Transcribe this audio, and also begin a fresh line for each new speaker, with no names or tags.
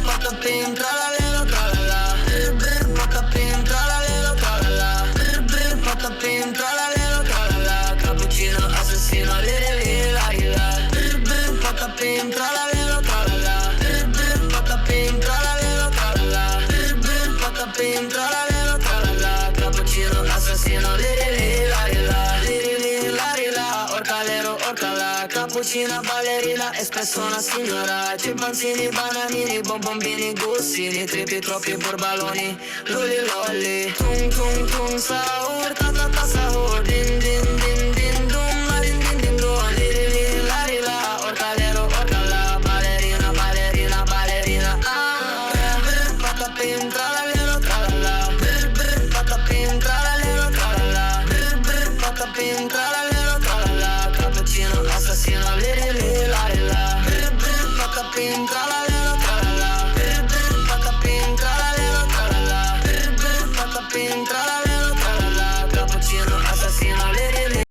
Patapim, tralalelo, tralala. Patapim, tralalelo, tralala. Patapim, tralalelo, tralala. Cappuccino, assassino, liri, la la. Patapim, tralalelo, tralala. Patapim, tralalelo, tralala. Patapim, tralalelo, tralala. Cappuccino, assassino, liri, la la. Liri, la, orcalero, orcala. Cappuccina, ballerina, espresso una signora. Cimpanzini, bananini, bombombini, gussini. Tripi, troppi borbaloni, luli, lolli. Tung, tung, tung, sahur, ta, sahur. Din, din, din, din, dum, la, din, din, din, dum. Liri, la, orcalero, orcala. Ballerina, ballerina, ballerina, patapim, tralalero, tralala. Patapim, tralalero, tralala. Patapim, tralalero, tralala. Cappuccino, assassino, liri, la la. Patapim, tralalero, tralala. Patapim, tralalero, tralala. Patapim, tralalero.